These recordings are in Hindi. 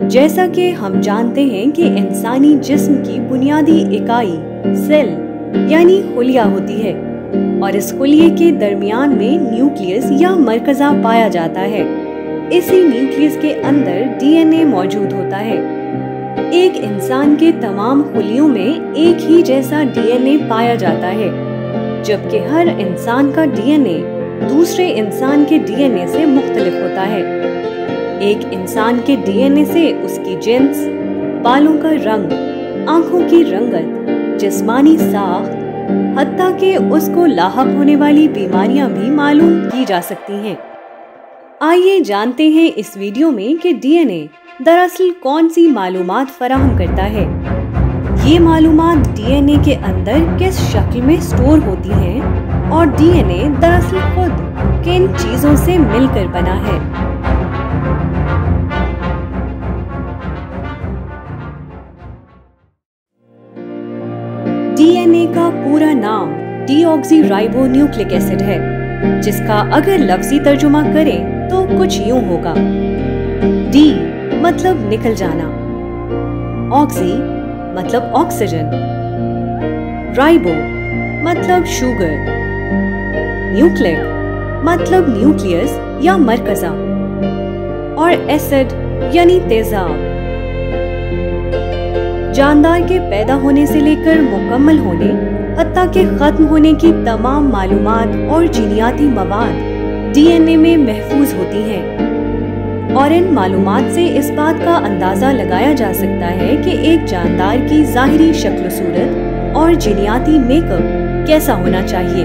जैसा कि हम जानते हैं कि इंसानी जिस्म की बुनियादी इकाई सेल यानी खुलिया होती है और इस खुलिये के दरमियान में न्यूक्लियस या मरकज़ा पाया जाता है। इसी न्यूक्लियस के अंदर डीएनए मौजूद होता है। एक इंसान के तमाम खुलियों में एक ही जैसा डीएनए पाया जाता है, जबकि हर इंसान का डीएनए दूसरे इंसान के डीएनए से मुख्तलिफ होता है। एक इंसान के डीएनए से उसकी जिन्स, बालों का रंग, आंखों की रंगत, जिस्मानी साख्त, हत्ता कि उसको लाहक होने वाली बीमारियां भी मालूम की जा सकती हैं। आइए जानते हैं इस वीडियो में कि डीएनए दरअसल कौन सी मालूमात फराहम करता है। ये मालूमात डीएनए के अंदर किस शक्ल में स्टोर होती हैं और डीएनए दरअसल खुद किन चीजों से मिलकर बना है। डीएनए का पूरा नाम डीऑक्सीराइबोन्यूक्लिक एसिड है, जिसका अगर लफ्जी तर्जुमा करें तो कुछ यूं होगा। डी मतलब निकल जाना, ऑक्सी मतलब ऑक्सीजन, राइबो मतलब शुगर, न्यूक्लिक मतलब न्यूक्लियस या मरकज़ा और एसिड यानी तेजाब। जानदार के पैदा होने से लेकर मुकम्मल होने हत्ता के खत्म होने की तमाम मालूमात और जीनियाती मवाद डीएनए में महफूज होती हैं और इन मालूमात से इस बात का अंदाजा लगाया जा सकता है कि एक जानदार की ज़ाहिरी शक्ल सूरत और जीनियाती मेकअप कैसा होना चाहिए।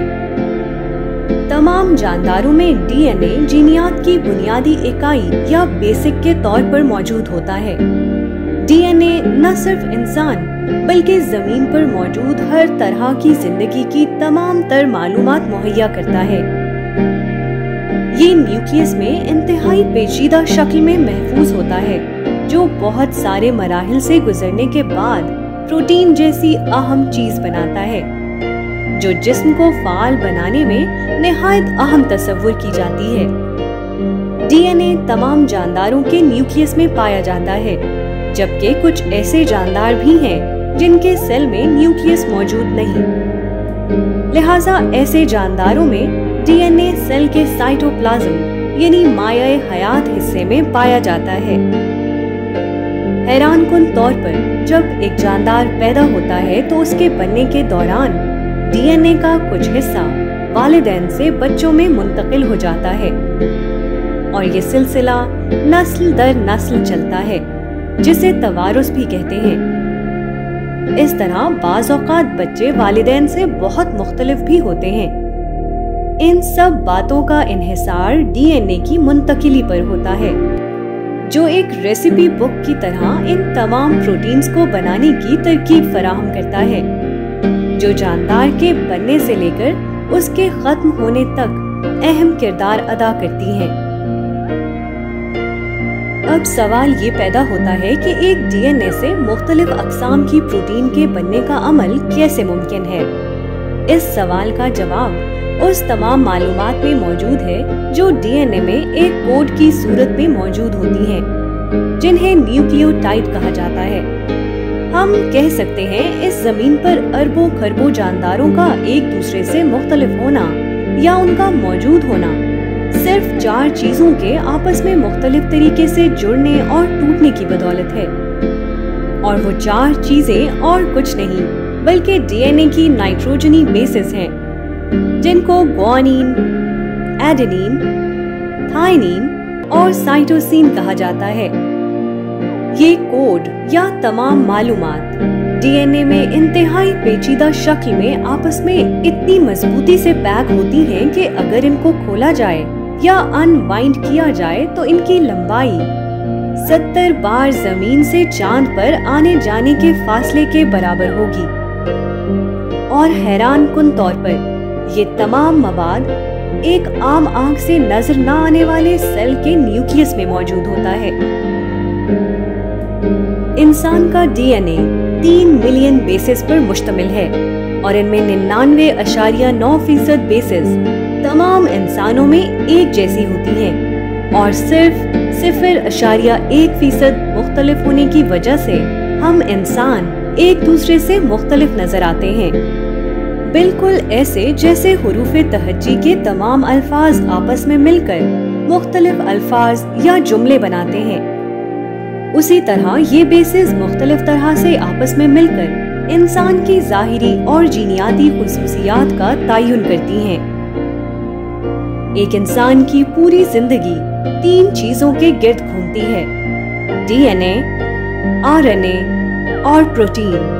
तमाम जानदारों में डीएनए जीनियात की बुनियादी इकाई या बेसिक के तौर पर मौजूद होता है। डीएनए न सिर्फ इंसान बल्कि जमीन पर मौजूद हर तरह की जिंदगी की तमाम तर मालूमात मुहैया करता है। ये न्यूक्लियस में इंतहाई पेचीदा शक्ल में महफूज होता है, जो बहुत सारे मराहिल से गुजरने के बाद प्रोटीन जैसी अहम चीज बनाता है, जो जिस्म को फाल बनाने में निहायत अहम तस्वुर की जाती है। डीएनए तमाम जानदारों के न्यूक्लियस में पाया जाता है, जबकि कुछ ऐसे जानदार भी हैं जिनके सेल में न्यूक्लियस मौजूद नहीं। लिहाजा ऐसे जानदारों में डीएनए सेल के साइटोप्लाज्म यानी मायाए हयात हिस्से में पाया जाता है। हैरानकुन तौर पर जब एक जानदार पैदा होता है तो उसके बनने के दौरान डीएनए का कुछ हिस्सा वालिदैन से बच्चों में मुंतकिल हो जाता है और ये सिलसिला नस्ल दर नस्ल चलता है, जिसे तवारुस भी कहते हैं। इस तरह बाज़ औक़ात बच्चे वालिदैन से बहुत मुख्तलिफ भी होते हैं। इन सब बातों का इन्हिसार डीएनए की मुंतकिली पर होता है, जो एक रेसिपी बुक की तरह इन तमाम प्रोटीन्स को बनाने की तरकीब फराहम करता है, जो जानदार के बनने से लेकर उसके खत्म होने तक अहम किरदार अदा करती हैं। अब सवाल ये पैदा होता है कि एक डीएनए से मुख्तलिफ अक़साम की प्रोटीन के बनने का अमल कैसे मुमकिन है। इस सवाल का जवाब उस तमाम मालूमात में मौजूद है जो डीएनए में एक कोड की सूरत में मौजूद होती हैं, जिन्हें न्यूक्लियोटाइड कहा जाता है। हम कह सकते हैं इस जमीन पर अरबों खरबों जानदारों का एक दूसरे से मुख्तलिफ होना या उनका मौजूद होना सिर्फ 4 चीजों के आपस में मुख्तलिफ तरीके से जुड़ने और टूटने की बदौलत है, और वो 4 चीजें और कुछ नहीं बल्कि डीएनए की नाइट्रोजनी बेसिस हैं, जिनको ग्वानिन, एडेनिन, थाइमिन और साइटोसिन कहा जाता है। ये कोड या तमाम मालूमात डीएनए में इंतहाई पेचीदा शक्ल में आपस में इतनी मजबूती से पैक होती हैं कि अगर इनको खोला जाए या अनवाइंड किया जाए तो इनकी लंबाई 70 बार जमीन से चांद पर आने जाने के फासले के बराबर होगी। और हैरानकुन तौर पर ये तमाम मवाद एक आम आंख से नजर न आने वाले सेल के न्यूक्लियस में मौजूद होता है। इंसान का डीएनए 3 मिलियन बेसिस पर मुश्तमिल है और इनमें 99.9% बेसिस तमाम इंसानों में एक जैसी होती हैं। और सिर्फ 0.1% मुख्तलिफ होने की वजह से हम इंसान एक दूसरे से मुख्तलिफ नजर आते हैं। बिल्कुल ऐसे जैसे हुरूफ़े तहज्जी के तमाम अल्फाज आपस में मिलकर मुख्तलिफ अल्फाज या जुमले बनाते हैं, उसी तरह ये बेसिस मुख्तलिफ तरह से आपस में मिलकर इंसान की ज़ाहिरी और जीनियाती खुसूसियात का तयन करती हैं। एक इंसान की पूरी जिंदगी 3 चीजों के गिर्द घूमती है: डीएनए, आरएनए और प्रोटीन।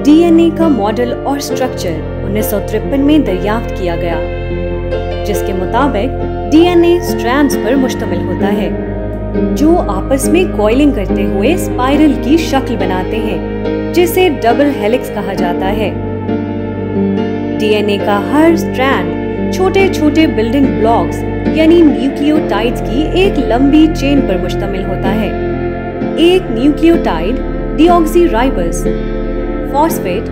डीएनए का मॉडल और स्ट्रक्चर 1953 में दरियाफ्त किया गया, जिसके मुताबिक डीएनए स्ट्रैंड्स पर मुश्तमिल होता है जो आपस में कॉइलिंग करते हुए स्पाइरल की शक्ल बनाते हैं, जिसे डबल हेलिक्स कहा जाता है। डीएनए का हर स्ट्रैंड छोटे छोटे बिल्डिंग ब्लॉक्स यानी न्यूक्लियोटाइड्स की एक लंबी चेन पर मुश्तमिल होता है। एक न्यूक्लियोटाइड डीऑक्सीराइबोस, फॉस्फेट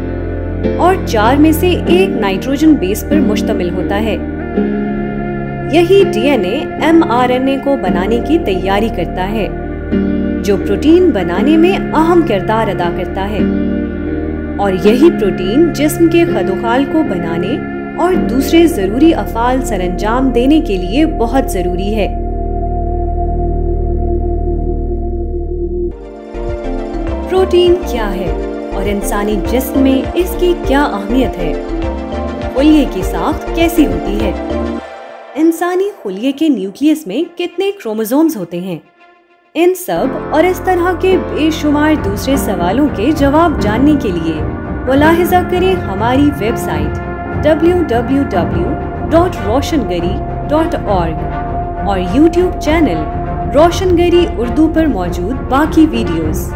और 4 में से एक नाइट्रोजन बेस पर मुश्तमिल होता है। यही डीएनए एमआरएनए को बनाने की तैयारी करता है, जो प्रोटीन बनाने में अहम किरदार अदा करता है। और यही प्रोटीन जिस्म के खदोखाल को बनाने और दूसरे जरूरी अफ़ाल सरअंजाम देने के लिए बहुत जरूरी है। प्रोटीन क्या है और इंसानी जिस्म में इसकी क्या अहमियत है? खुलिये की साख्त कैसी होती है? इंसानी खुलिये के न्यूक्लियस में कितने क्रोमोसोम्स होते हैं? इन सब और इस तरह के बेशुमार दूसरे सवालों के जवाब जानने के लिए मुलाहिजा करें हमारी वेबसाइट www.roshangarhi.org और YouTube चैनल रोशनगरी उर्दू पर मौजूद बाकी वीडियोस।